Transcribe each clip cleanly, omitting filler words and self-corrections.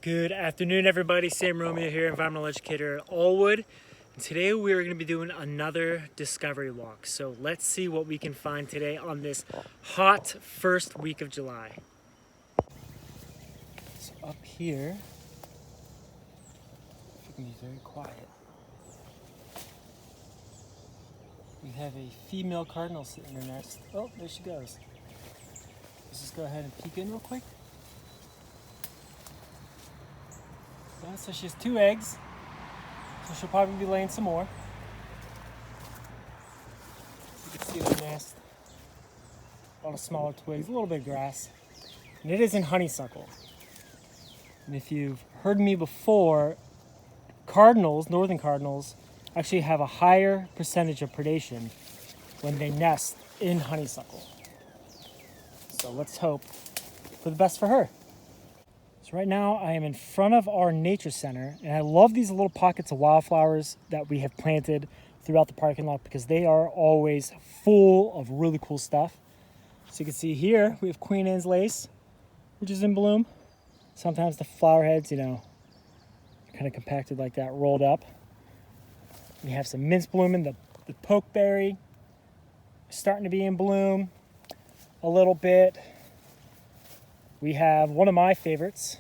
Good afternoon, everybody. Sam Romeo here, environmental educator at Aullwood. And today we're going to be doing another discovery walk. So let's see what we can find today on this hot first week of July. So up here, if you can be very quiet, we have a female cardinal sitting in her nest. Oh, there she goes. Let's just go ahead and peek in real quick. So she has 2 eggs, so she'll probably be laying some more. You can see the nest, a lot of smaller twigs, a little bit of grass, and it is in honeysuckle. And if you've heard me before, cardinals, northern cardinals, actually have a higher percentage of predation when they nest in honeysuckle. So let's hope for the best for her. So right now I am in front of our nature center, and I love these little pockets of wildflowers that we have planted throughout the parking lot because they are always full of really cool stuff. So you can see here we have Queen Anne's lace, which is in bloom. Sometimes the flower heads, kind of compacted like that, rolled up. We have some mince blooming, the pokeberry starting to be in bloom a little bit. We have one of my favorites,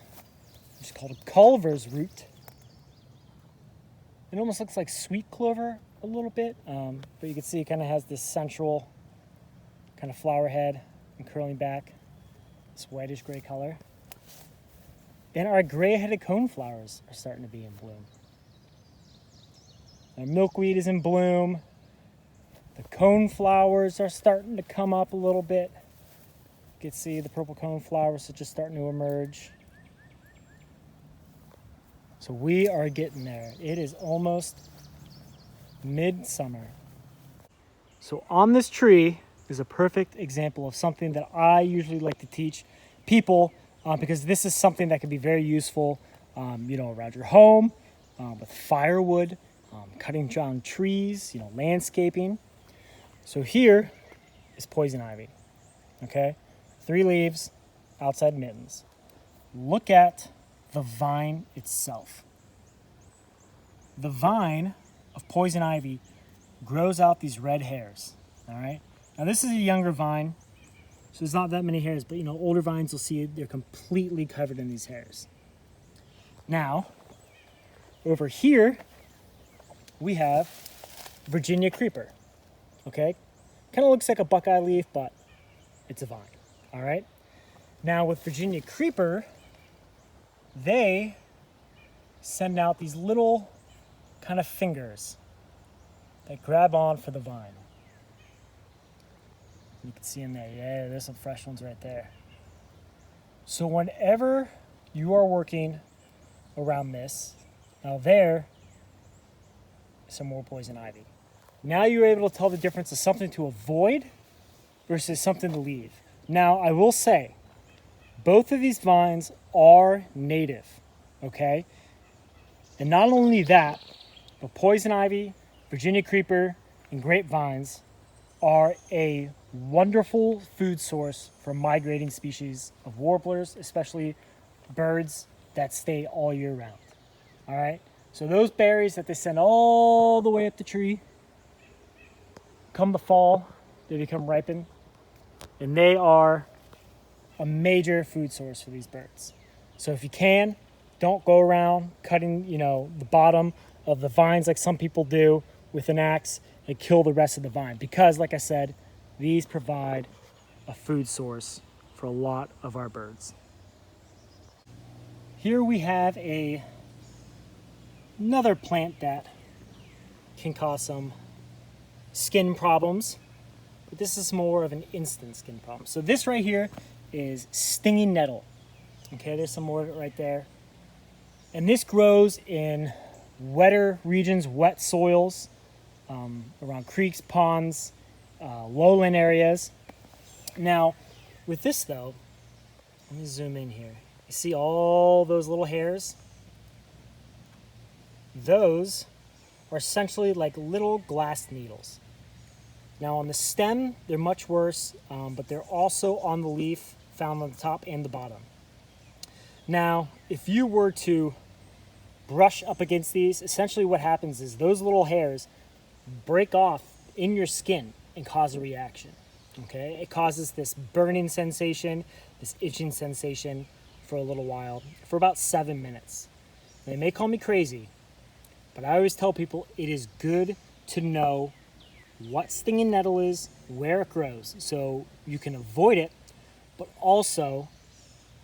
which is called a Culver's root. It almost looks like sweet clover a little bit, but you can see it kind of has this central kind of flower head and curling back, this whitish gray color. And our gray-headed coneflowers are starting to be in bloom. Our milkweed is in bloom. The coneflowers are starting to come up a little bit. You can see the purple coneflowers are just starting to emerge. So we are getting there. It is almost midsummer. So on this tree is a perfect example of something that I usually like to teach people because this is something that can be very useful, around your home, with firewood, cutting down trees, landscaping. So here is poison ivy, okay? 3 leaves, outside mittens. Look at the vine itself. The vine of poison ivy grows out these red hairs, all right? Now this is a younger vine, so there's not that many hairs, but older vines will see they're completely covered in these hairs. Now, over here, we have Virginia creeper, okay? Kind of looks like a buckeye leaf, but it's a vine. All right. Now with Virginia creeper, they send out these little kind of fingers that grab on for the vine. You can see in there, yeah, there's some fresh ones right there. So whenever you are working around this, now there is some more poison ivy. Now you're able to tell the difference of something to avoid versus something to leave. Now, I will say, both of these vines are native, okay? And not only that, but poison ivy, Virginia creeper, and grapevines are a wonderful food source for migrating species of warblers, especially birds that stay all year round, all right? So those berries that they send all the way up the tree, come the fall, they become ripened. And they are a major food source for these birds. So if you can, don't go around cutting, the bottom of the vines like some people do with an axe and kill the rest of the vine. Because, like I said, these provide a food source for a lot of our birds. Here we have another plant that can cause some skin problems. But this is more of an instant skin problem. So this right here is stinging nettle. Okay, there's some more of it right there. And this grows in wetter regions, wet soils, around creeks, ponds, lowland areas. Now, with this though, let me zoom in here. You see all those little hairs? Those are essentially like little glass needles. Now on the stem, they're much worse, but they're also on the leaf, found on the top and the bottom. Now, if you were to brush up against these, essentially what happens is those little hairs break off in your skin and cause a reaction. Okay, it causes this burning sensation, this itching sensation for a little while, for about 7 minutes. They may call me crazy, but I always tell people it is good to know what stinging nettle is, where it grows, so you can avoid it, but also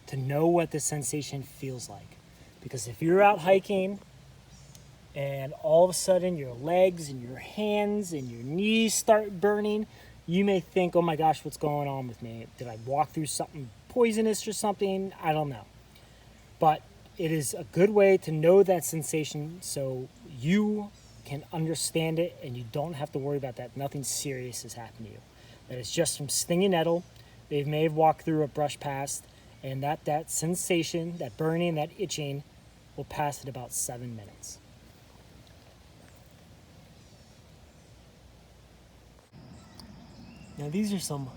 to know what the sensation feels like. Because if you're out hiking and all of a sudden your legs and your hands and your knees start burning, you may think, oh my gosh, what's going on with me? Did I walk through something poisonous or something? I don't know. But it is a good way to know that sensation so you can understand it and you don't have to worry about that. Nothing serious has happened to you. That it's just from stinging nettle. They may have walked through a brush past, and that sensation, that burning, that itching will pass in about 7 minutes. Now these are some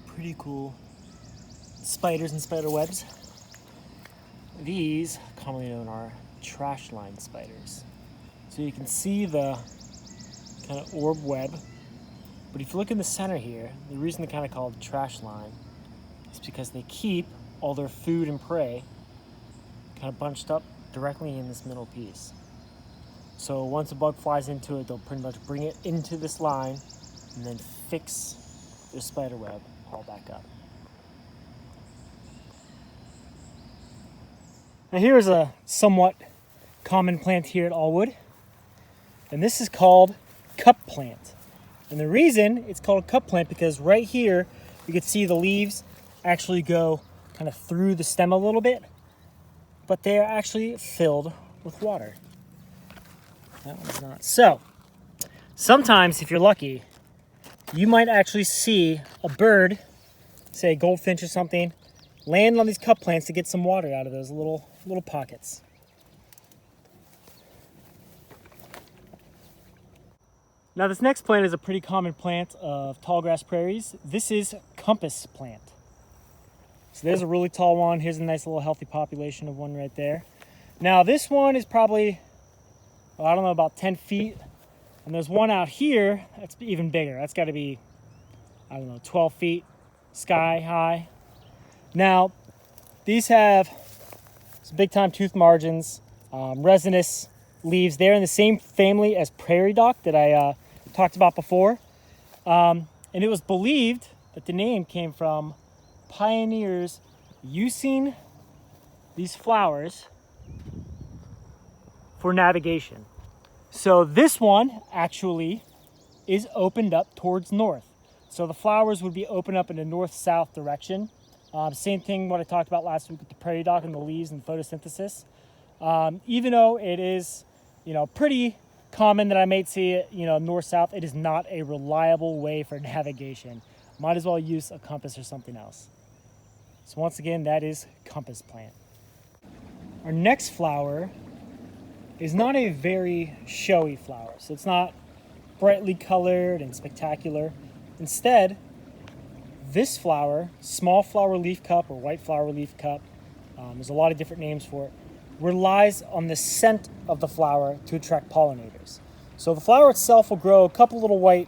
pretty cool spiders and spider webs. These, commonly known, are trash line spiders. So you can see the kind of orb web, but if you look in the center here, the reason they're kind of called trash line is because they keep all their food and prey kind of bunched up directly in this middle piece. So once a bug flies into it, they'll pretty much bring it into this line and then fix their spider web all back up. Now here's a somewhat common plant here at Aullwood, and this is called cup plant. And the reason it's called a cup plant because right here you can see the leaves actually go kind of through the stem a little bit, but they are actually filled with water. That one's not. So sometimes if you're lucky, you might actually see a bird, say a goldfinch or something, land on these cup plants to get some water out of those little pockets. Now this next plant is a pretty common plant of tall grass prairies. This is compass plant. So there's a really tall one. Here's a nice little healthy population of one right there. Now this one is probably, well, I don't know, about 10 feet. And there's one out here that's even bigger. That's got to be, I don't know, 12 feet sky high. Now, these have some big time tooth margins, resinous leaves. They're in the same family as prairie dock that I talked about before. And it was believed that the name came from pioneers using these flowers for navigation. So this one actually is opened up towards north. So the flowers would be opened up in a north-south direction. Same thing what I talked about last week with the prairie dock and the leaves and photosynthesis. Even though it is, pretty common that I may see it, north-south, it is not a reliable way for navigation. Might as well use a compass or something else. So once again, that is compass plant. Our next flower is not a very showy flower. So it's not brightly colored and spectacular. Instead, this flower, small flower leaf cup or white flower leaf cup, there's a lot of different names for it, relies on the scent of the flower to attract pollinators. So the flower itself will grow a couple little white,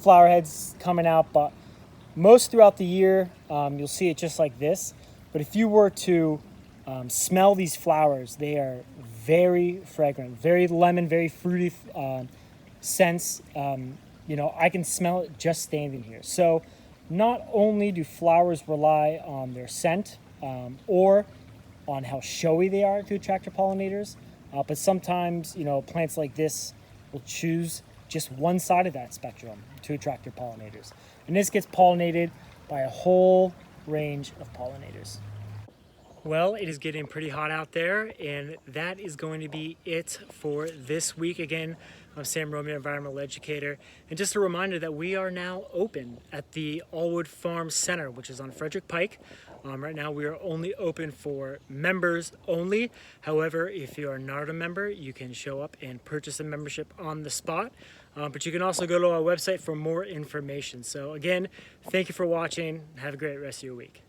flower heads coming out, but most throughout the year, you'll see it just like this. But if you were to smell these flowers, they are very fragrant, very lemon, very fruity scents. I can smell it just standing here. So not only do flowers rely on their scent or on how showy they are to attract your pollinators, but sometimes, plants like this will choose just one side of that spectrum to attract your pollinators. And this gets pollinated by a whole range of pollinators. Well, it is getting pretty hot out there, and that is going to be it for this week. Again, I'm Sam Romeo, environmental educator, and just a reminder that we are now open at the Aullwood Farm Center, which is on Frederick Pike. Right now, we are only open for members only. However, if you are not a member, you can show up and purchase a membership on the spot. But you can also go to our website for more information. So again, thank you for watching. Have a great rest of your week.